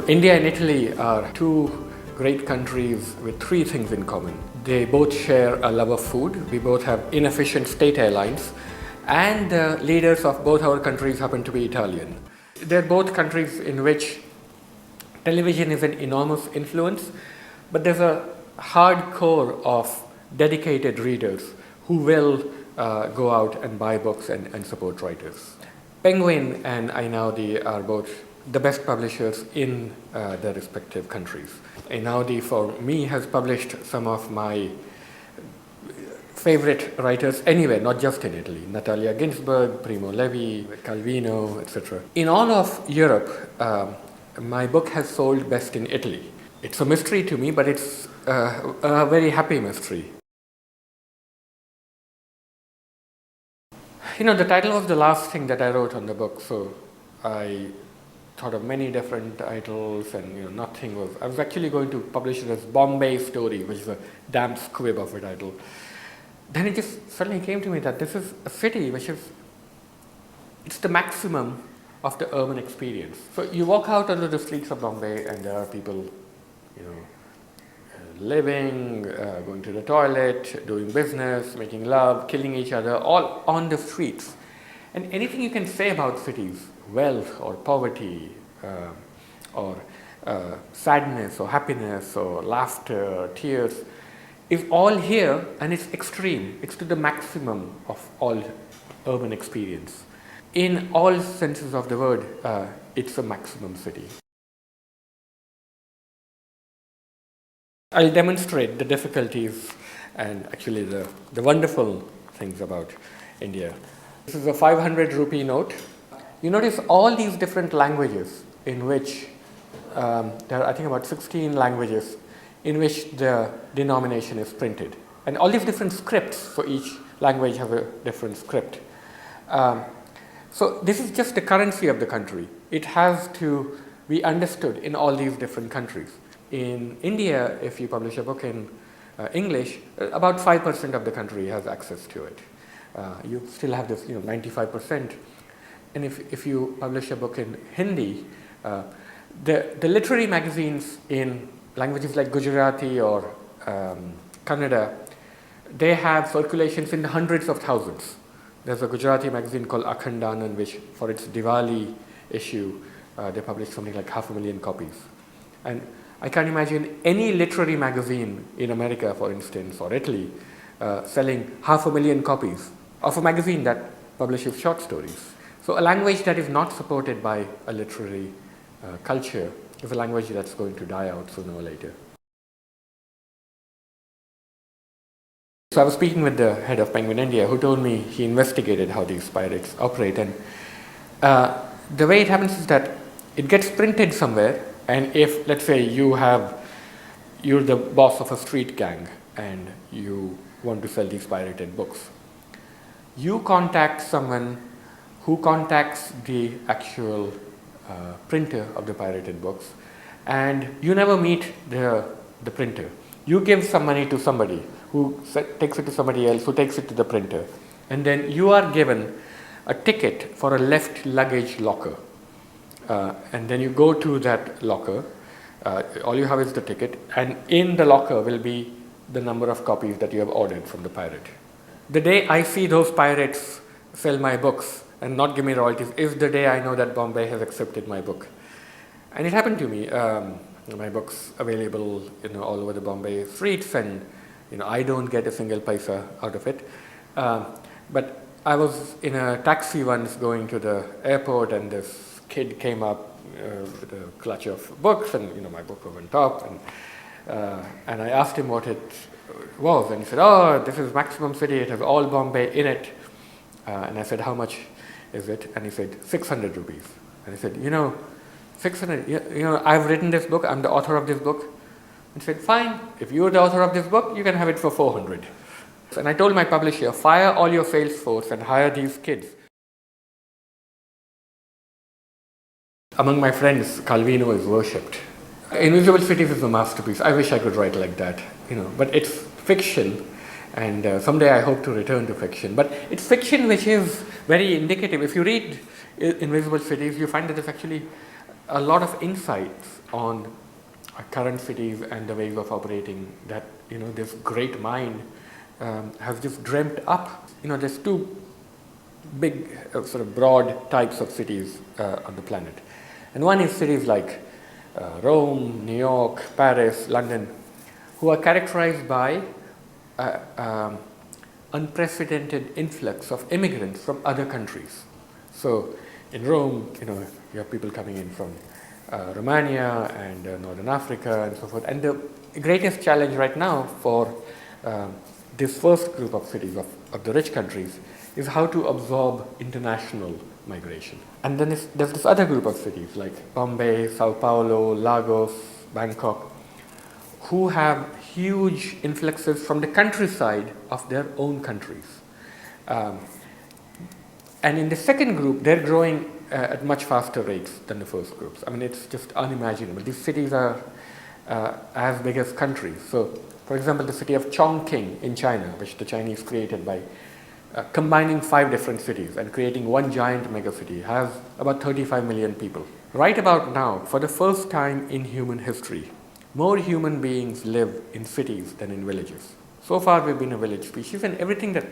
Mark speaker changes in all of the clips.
Speaker 1: India and Italy are two great countries with three things in common. They both share a love of food, we both have inefficient state airlines, and the leaders of both our countries happen to be Italian. They're both countries in which television is an enormous influence, but there's a hard core of dedicated readers who will go out and buy books and support writers. Penguin and Einaudi are both the best publishers in their respective countries. Einaudi, for me, has published some of my favorite writers anywhere, not just in Italy. Natalia Ginzburg, Primo Levi, Calvino, etc. In all of Europe, my book has sold best in Italy. It's a mystery to me, but it's a very happy mystery. You know, the title was the last thing that I wrote on the book, so I thought of many different titles, and nothing was. I was actually going to publish it as Bombay Story, which is a damn squib of a title. Then it just suddenly came to me that this is a city which is, it's the maximum of the urban experience. So you walk out onto the streets of Bombay and there are people, living, going to the toilet, doing business, making love, killing each other, all on the streets. And anything you can say about cities, wealth or poverty, or sadness or happiness or laughter, tears, is all here, and it's extreme. It's to the maximum of all urban experience. In all senses of the word, it's a maximum city. I'll demonstrate the difficulties and actually the wonderful things about India. This is a 500 rupee note. You notice all these different languages in which, there are I think about 16 languages in which the denomination is printed. And all these different scripts for each language have a different script. So this is just the currency of the country. It has to be understood in all these different countries. In India, if you publish a book in English, about 5% of the country has access to it. You still have this 95%. And if you publish a book in Hindi, the literary magazines in languages like Gujarati or Kannada, they have circulations in the hundreds of thousands. There's a Gujarati magazine called Akhandanan, which for its Diwali issue, they published something like 500,000 copies. And I can't imagine any literary magazine in America, for instance, or Italy, selling 500,000 copies of a magazine that publishes short stories. So a language that is not supported by a literary culture is a language that's going to die out sooner or later. So I was speaking with the head of Penguin India, who told me he investigated how these pirates operate, and the way it happens is that it gets printed somewhere, and if, let's say, you're the boss of a street gang and you want to sell these pirated books, you contact someone who contacts the actual printer of the pirated books, and you never meet the printer. You give some money to somebody who takes it to somebody else, who takes it to the printer, and then you are given a ticket for a left luggage locker. And then you go to that locker, all you have is the ticket, and in the locker will be the number of copies that you have ordered from the pirate. The day I see those pirates sell my books and not give me royalties is the day I know that Bombay has accepted my book. And it happened to me. My book's available all over the Bombay streets, and I don't get a single paisa out of it. But I was in a taxi once going to the airport, and this kid came up with a clutch of books, and my book was on top, and I asked him what it was, and he said, "Oh, this is Maximum City, it has all Bombay in it." And I said, "How much is it?" And he said, 600 rupees. And I said, 600, I've written this book, I'm the author of this book. And he said, "Fine, if you're the author of this book, you can have it for 400. And I told my publisher, fire all your sales force and hire these kids. Among my friends, Calvino is worshipped. Invisible Cities is a masterpiece. I wish I could write like that, but it's fiction, and someday I hope to return to fiction. But it's fiction which is very indicative. If you read Invisible Cities, you find that it's actually a lot of insights on current cities and the ways of operating that this great mind has just dreamt up. There's two big sort of broad types of cities on the planet, and one is cities like Rome, New York, Paris, London, who are characterized by unprecedented influx of immigrants from other countries. So in Rome, you have people coming in from Romania and Northern Africa and so forth. And the greatest challenge right now for this first group of cities of the rich countries is how to absorb international migration. And then there's this other group of cities like Bombay, Sao Paulo, Lagos, Bangkok, who have huge influxes from the countryside of their own countries. And in the second group, they're growing at much faster rates than the first groups. I mean, it's just unimaginable. These cities are as big as countries. So, for example, the city of Chongqing in China, which the Chinese created by combining 5 different cities and creating one giant megacity, has about 35 million people. Right about now, for the first time in human history, more human beings live in cities than in villages. So far, we've been a village species, and everything that,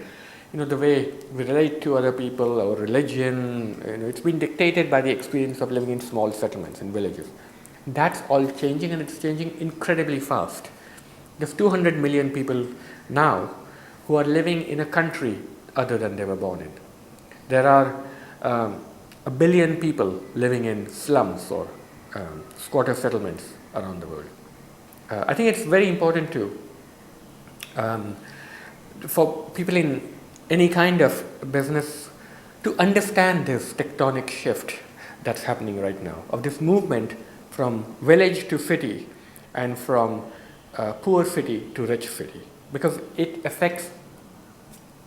Speaker 1: the way we relate to other people, our religion, it's been dictated by the experience of living in small settlements, in villages. That's all changing, and it's changing incredibly fast. There's 200 million people now who are living in a country other than they were born in. There are 1 billion people living in slums or squatter settlements around the world. I think it's very important for people in any kind of business to understand this tectonic shift that's happening right now, of this movement from village to city and from poor city to rich city, because it affects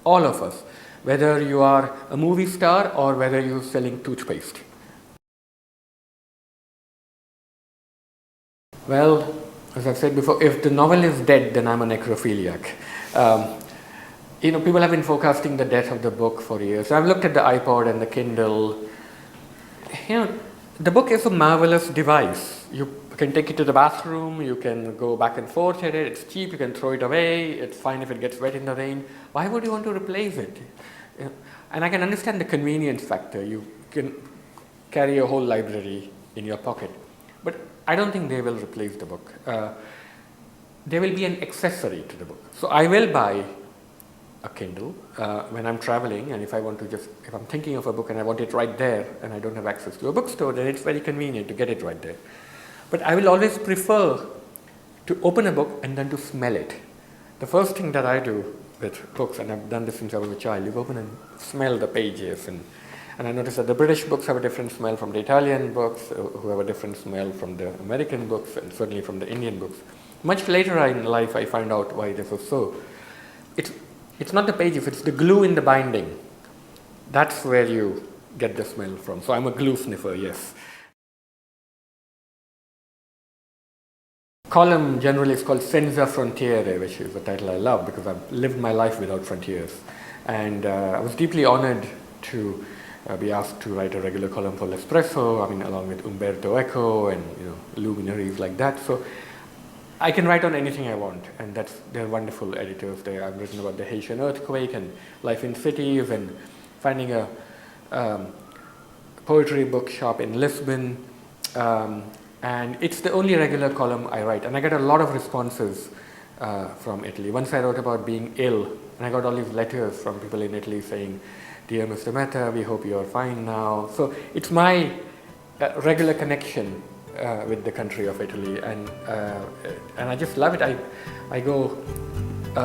Speaker 1: all of us, whether you are a movie star or whether you're selling toothpaste. Well, as I've said before, if the novel is dead, then I'm a necrophiliac. People have been forecasting the death of the book for years. I've looked at the iPod and the Kindle. The book is a marvelous device. You can take it to the bathroom, you can go back and forth at it, it's cheap, you can throw it away, it's fine if it gets wet in the rain. Why would you want to replace it? And I can understand the convenience factor. You can carry a whole library in your pocket. But I don't think they will replace the book. They will be an accessory to the book. So I will buy a Kindle when I'm traveling, and if I'm thinking of a book and I want it right there and I don't have access to a bookstore, then it's very convenient to get it right there. But I will always prefer to open a book and then to smell it. The first thing that I do with books, and I've done this since I was a child, you open and smell the pages, and I notice that the British books have a different smell from the Italian books, who have a different smell from the American books, and certainly from the Indian books. Much later in life, I find out why this was so. It's not the pages, it's the glue in the binding. That's where you get the smell from. So I'm a glue sniffer, yes. Column generally is called Senza Frontiere, which is a title I love because I've lived my life without frontiers. And I was deeply honored to be asked to write a regular column for L'Espresso, along with Umberto Eco and luminaries like that. So I can write on anything I want, and they're wonderful editors. I've written about the Haitian earthquake and life in cities and finding a poetry bookshop in Lisbon. And it's the only regular column I write, and I get a lot of responses from Italy. Once I wrote about being ill, and I got all these letters from people in Italy saying, "Dear Mr. Mehta, we hope you are fine now." So it's my regular connection with the country of Italy, and I just love it. I go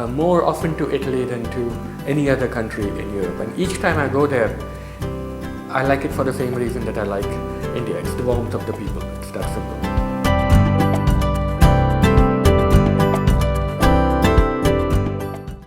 Speaker 1: more often to Italy than to any other country in Europe, and each time I go there, I like it for the same reason that I like India. It's the warmth of the people. It's that simple.